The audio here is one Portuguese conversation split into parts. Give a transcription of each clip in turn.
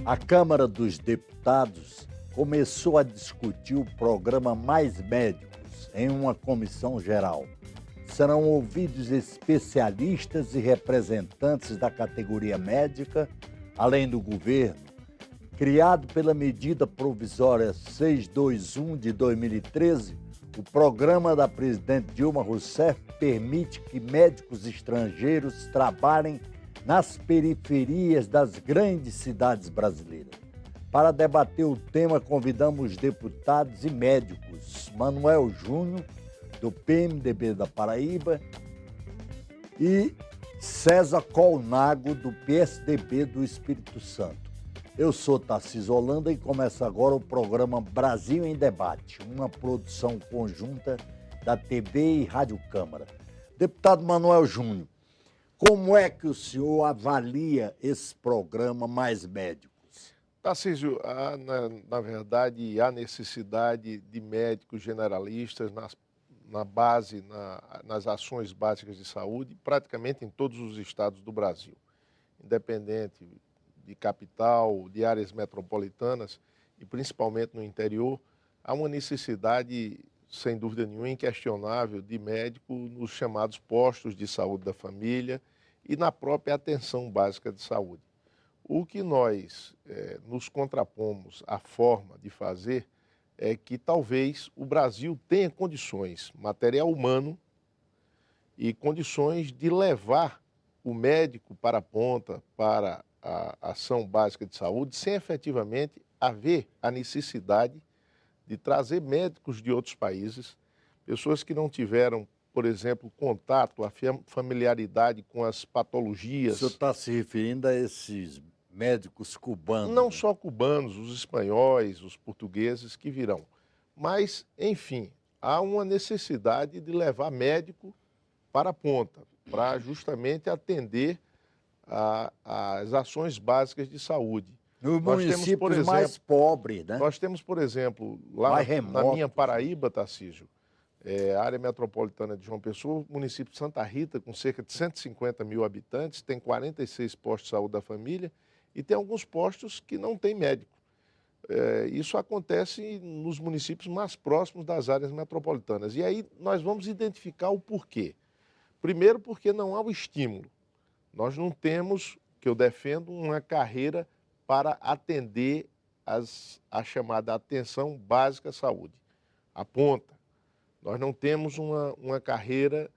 A Câmara dos Deputados começou a discutir o programa Mais Médicos em uma comissão geral. Serão ouvidos especialistas e representantes da categoria médica, além do governo. Criado pela medida provisória 621 de 2013, o programa da presidente Dilma Rousseff permite que médicos estrangeiros trabalhem nas periferias das grandes cidades brasileiras. Para debater o tema, convidamos deputados e médicos Manuel Júnior, do PMDB da Paraíba, e César Colnago, do PSDB do Espírito Santo. Eu sou Tarcísio Holanda e começa agora o programa Brasil em Debate, uma produção conjunta da TV e Rádio Câmara. Deputado Manuel Júnior, como é que o senhor avalia esse programa Mais Médicos? Tarcísio, na verdade, há necessidade de médicos generalistas nas ações básicas de saúde, praticamente em todos os estados do Brasil, independente de capital, de áreas metropolitanas e principalmente no interior, há uma necessidade, sem dúvida nenhuma, inquestionável, de médico nos chamados postos de saúde da família e na própria atenção básica de saúde. O que nós nos contrapomos à forma de fazer é que talvez o Brasil tenha condições, material humano e condições de levar o médico para a ponta, para a ação básica de saúde, sem efetivamente haver a necessidade de trazer médicos de outros países, pessoas que não tiveram, por exemplo, contato, a familiaridade com as patologias. O senhor está se referindo a esses médicos cubanos? Não só cubanos, os espanhóis, os portugueses que virão. Mas, enfim, há uma necessidade de levar médico para a ponta, para justamente atender às ações básicas de saúde. Nos municípios mais pobres, né? Nós temos, por exemplo, lá na minha Paraíba, Tarcísio, a área metropolitana de João Pessoa, o município de Santa Rita, com cerca de 150 mil habitantes, tem 46 postos de saúde da família e tem alguns postos que não tem médico. Isso acontece nos municípios mais próximos das áreas metropolitanas. E aí nós vamos identificar o porquê. Primeiro, porque não há o estímulo. Nós não temos, que eu defendo, uma carreira para atender a chamada atenção básica à saúde, a ponta. Nós não temos uma carreira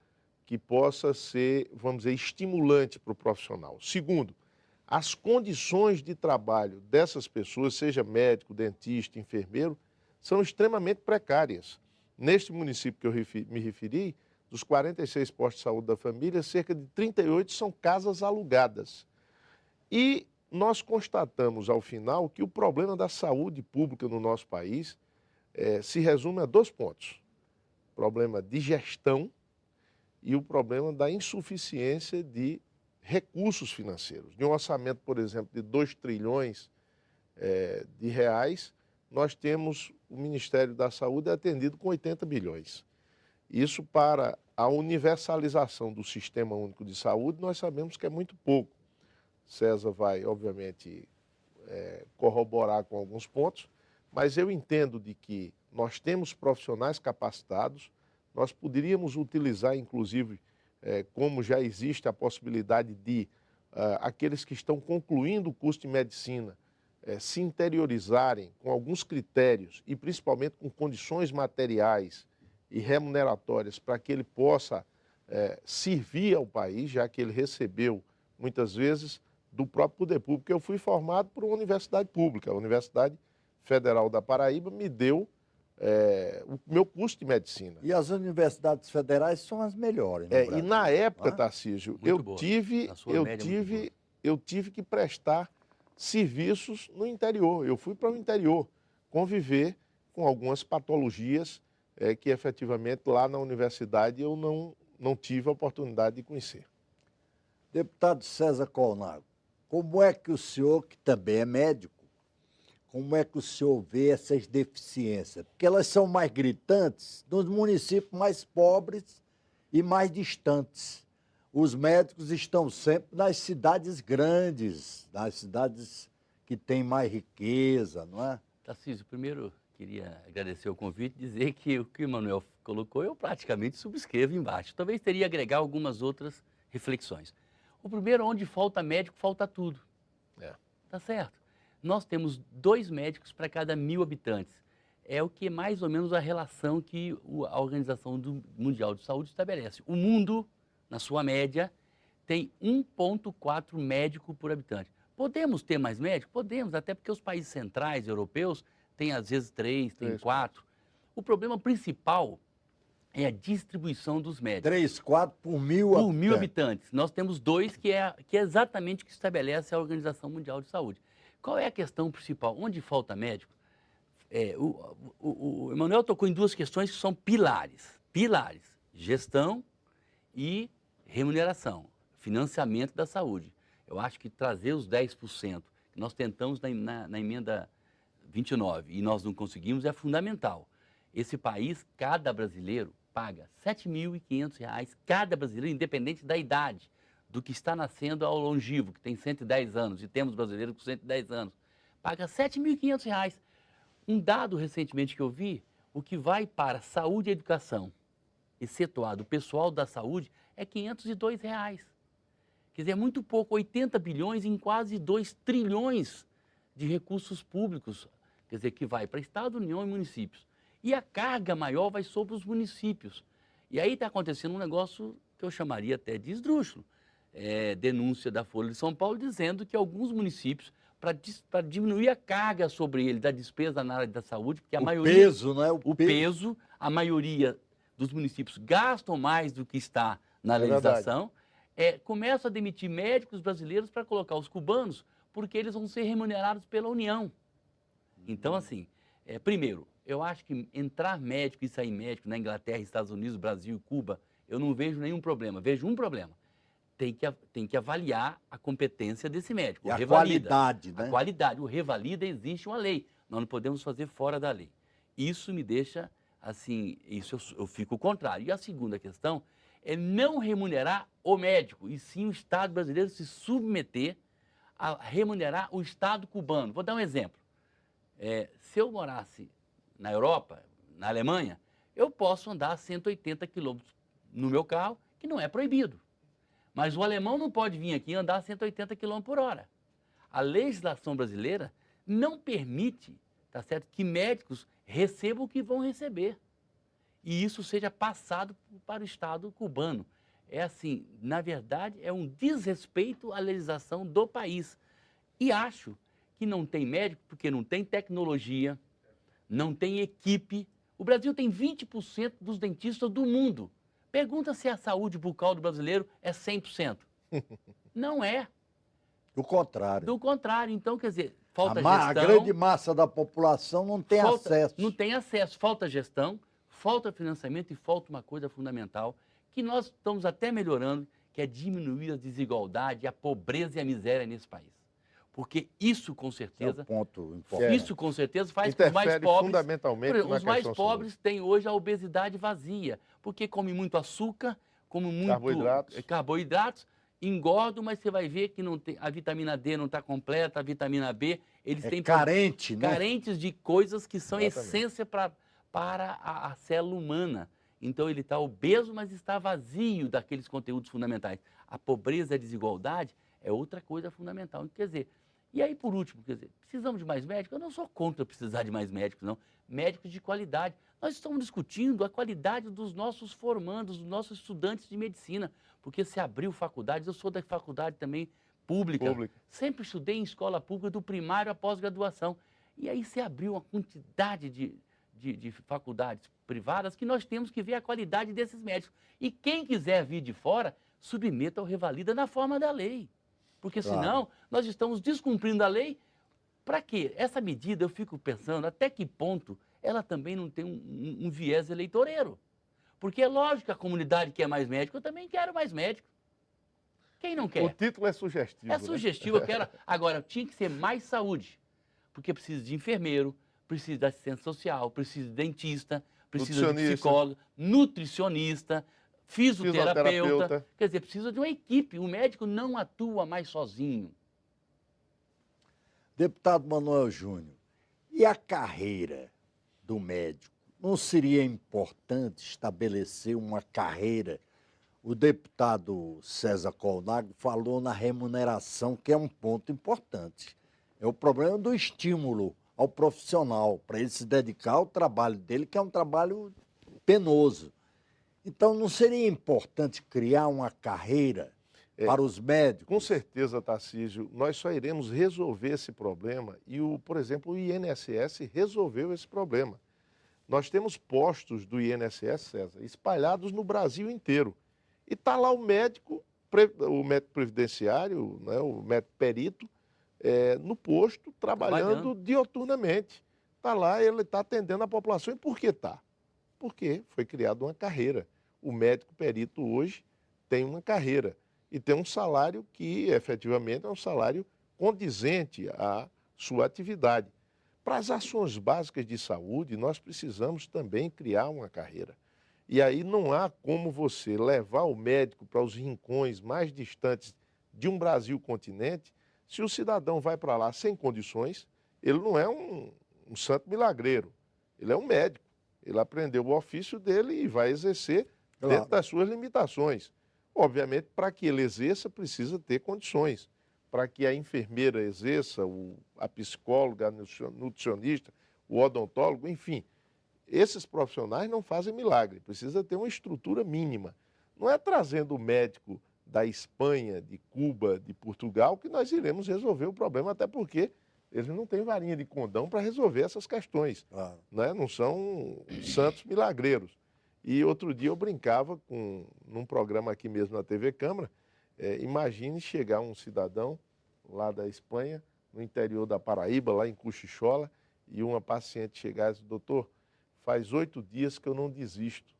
que possa ser, vamos dizer, estimulante para o profissional. Segundo, as condições de trabalho dessas pessoas, seja médico, dentista, enfermeiro, são extremamente precárias. Neste município que eu me referi, dos 46 postos de saúde da família, cerca de 38 são casas alugadas. E nós constatamos, ao final, que o problema da saúde pública no nosso país se resume a dois pontos. O problema de gestão e o problema da insuficiência de recursos financeiros. De um orçamento, por exemplo, de 2 trilhões de reais, nós temos o Ministério da Saúde atendido com 80 bilhões. Isso para a universalização do Sistema Único de Saúde, nós sabemos que é muito pouco. César vai, obviamente, corroborar com alguns pontos, mas eu entendo de que nós temos profissionais capacitados, nós poderíamos utilizar, inclusive, como já existe a possibilidade de aqueles que estão concluindo o curso de medicina se interiorizarem com alguns critérios e principalmente com condições materiais e remuneratórias para que ele possa servir ao país, já que ele recebeu, muitas vezes, do próprio poder público. Eu fui formado por uma universidade pública, a Universidade Federal da Paraíba me deu o meu curso de medicina. E as universidades federais são as melhores no Brasil. E na época, Tarcísio, eu tive que prestar serviços no interior. Eu fui para o interior conviver com algumas patologias que efetivamente lá na universidade eu não tive a oportunidade de conhecer. Deputado César Colnago, como é que o senhor, que também é médico, como é que o senhor vê essas deficiências? Porque elas são mais gritantes nos municípios mais pobres e mais distantes. Os médicos estão sempre nas cidades grandes, nas cidades que que tem mais riqueza, não é? Tarcísio, primeiro queria agradecer o convite e dizer que o que o Manuel colocou eu praticamente subscrevo embaixo. Talvez teria agregar algumas outras reflexões. O primeiro, onde falta médico, falta tudo. Tá certo? Nós temos 2 médicos para cada 1.000 habitantes. É o que é mais ou menos a relação que a Organização Mundial de Saúde estabelece. O mundo, na sua média, tem 1,4 médico por habitante. Podemos ter mais médicos? Podemos, até porque os países centrais europeus têm às vezes 3, tem 4. O problema principal é a distribuição dos médicos. 3, 4 por 1.000 habitantes. Por 1.000 habitantes. Nós temos 2 que é exatamente o que estabelece a Organização Mundial de Saúde. Qual é a questão principal? Onde falta médico? O Emanuel tocou em 2 questões que são pilares. Pilares, gestão e remuneração, financiamento da saúde. Eu acho que trazer os 10% que nós tentamos na emenda 29 e nós não conseguimos é fundamental. Esse país, cada brasileiro paga R$ 7.500, cada brasileiro, independente da idade, do que está nascendo ao longevo, que tem 110 anos, e temos brasileiros com 110 anos, paga R$ 7.500. Um dado recentemente que eu vi, o que vai para saúde e educação, excetuado o pessoal da saúde, é R$ 502. Quer dizer, é muito pouco, 80 bilhões em quase 2 trilhões de recursos públicos, quer dizer, que vai para Estado, União e municípios. E a carga maior vai sobre os municípios. E aí está acontecendo um negócio que eu chamaria até de esdrúxulo. Denúncia da Folha de São Paulo dizendo que alguns municípios, para diminuir a carga sobre ele da despesa na área da saúde, porque a maioria... Peso, né? O peso, a maioria dos municípios gastam mais do que está na legislação, começam a demitir médicos brasileiros para colocar os cubanos, porque eles vão ser remunerados pela União. Então, assim, primeiro, eu acho que entrar médico e sair médico na Inglaterra, Estados Unidos, Brasil e Cuba, eu não vejo nenhum problema. Vejo um problema. Tem que avaliar a competência desse médico. E a qualidade, né? A qualidade. O revalida, existe uma lei. Nós não podemos fazer fora da lei. Isso me deixa, assim, isso eu fico contrário. E a segunda questão é não remunerar o médico, e sim o Estado brasileiro se submeter a remunerar o Estado cubano. Vou dar um exemplo. Se eu morasse na Europa, na Alemanha, eu posso andar a 180 km no meu carro, que não é proibido. Mas o alemão não pode vir aqui e andar a 180 km por hora. A legislação brasileira não permite, tá certo, que médicos recebam o que vão receber. E isso seja passado para o Estado cubano. É assim, na verdade, é um desrespeito à legislação do país. E acho que não tem médico porque não tem tecnologia, não tem equipe. O Brasil tem 20% dos dentistas do mundo. Pergunta se a saúde bucal do brasileiro é 100%. Não é. Do contrário. Do contrário. Então, quer dizer, falta gestão. A grande massa da população não tem acesso. Não tem acesso. Falta gestão, falta financiamento e falta uma coisa fundamental que nós estamos até melhorando, que é diminuir a desigualdade, a pobreza e a miséria nesse país. Porque isso, com certeza, é um ponto importante. Isso, com certeza, faz com que os mais pobres... fundamentalmente exemplo, os mais pobres têm hoje a obesidade vazia, porque comem muito açúcar, comem muito carboidratos, engordam, mas você vai ver que não tem, a vitamina D não está completa, a vitamina B, eles têm... carente, né? Carentes de coisas que são essência para a célula humana. Então, ele está obeso, mas está vazio daqueles conteúdos fundamentais. A pobreza e a desigualdade é outra coisa fundamental. Quer dizer, e aí, por último, quer dizer, precisamos de mais médicos? Eu não sou contra precisar de mais médicos, não. Médicos de qualidade. Nós estamos discutindo a qualidade dos nossos formandos, dos nossos estudantes de medicina, porque se abriu faculdades, eu sou da faculdade também pública. Sempre estudei em escola pública, do primário à pós-graduação. E aí se abriu uma quantidade de faculdades privadas que nós temos que ver a qualidade desses médicos. E quem quiser vir de fora, submeta ao revalida na forma da lei. Porque senão nós estamos descumprindo a lei. Para quê? Essa medida, eu fico pensando até que ponto ela também não tem um viés eleitoreiro. Porque é lógico que a comunidade quer mais médico, eu também quero mais médico. Quem não quer? O título é sugestivo. É sugestivo, eu quero. Agora, tinha que ser mais saúde. Porque precisa de enfermeiro, precisa de assistente social, precisa de dentista, precisa de psicólogo, nutricionista, fisioterapeuta. Quer dizer, precisa de uma equipe. O médico não atua mais sozinho. Deputado Manuel Júnior, e a carreira do médico? Não seria importante estabelecer uma carreira? O deputado César Colnago falou na remuneração, que é um ponto importante. É o problema do estímulo ao profissional, para ele se dedicar ao trabalho dele, que é um trabalho penoso. Então, não seria importante criar uma carreira para os médicos? Com certeza, Tarcísio, nós só iremos resolver esse problema e, por exemplo, o INSS resolveu esse problema. Nós temos postos do INSS, César, espalhados no Brasil inteiro. E está lá o médico previdenciário, né, o médico perito, no posto, trabalhando dioturnamente. Está lá, ele está atendendo a população. E por que está? Porque foi criada uma carreira. O médico perito hoje tem uma carreira e tem um salário que, efetivamente, é um salário condizente à sua atividade. Para as ações básicas de saúde, nós precisamos também criar uma carreira. E aí não há como você levar o médico para os rincões mais distantes de um Brasil continente, se o cidadão vai para lá sem condições. Ele não é um santo milagreiro, ele é um médico. Ele aprendeu o ofício dele e vai exercer dentro das suas limitações. Obviamente, para que ele exerça, precisa ter condições. Para que a enfermeira exerça, a psicóloga, a nutricionista, o odontólogo, enfim, esses profissionais não fazem milagre, precisa ter uma estrutura mínima. Não é trazendo o médico da Espanha, de Cuba, de Portugal, que nós iremos resolver o problema, até porque eles não têm varinha de condão para resolver essas questões. Né? Não são santos milagreiros. E outro dia eu brincava num programa aqui mesmo na TV Câmara, imagine chegar um cidadão lá da Espanha, no interior da Paraíba, lá em Cochichola, e uma paciente chegar e dizer: doutor, faz 8 dias que eu não desisto.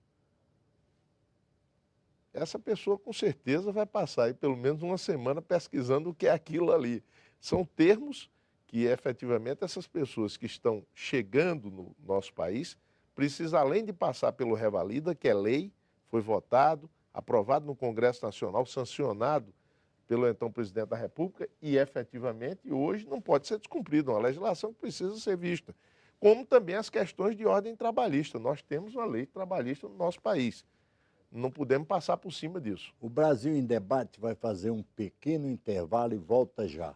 Essa pessoa com certeza vai passar aí pelo menos uma semana pesquisando o que é aquilo ali. São termos que efetivamente essas pessoas que estão chegando no nosso país precisam, além de passar pelo Revalida, que é lei, foi votado, aprovado no Congresso Nacional, sancionado pelo então presidente da República e efetivamente hoje não pode ser descumprida, uma legislação que precisa ser vista. Como também as questões de ordem trabalhista. Nós temos uma lei trabalhista no nosso país. Não podemos passar por cima disso. O Brasil em Debate vai fazer um pequeno intervalo e volta já.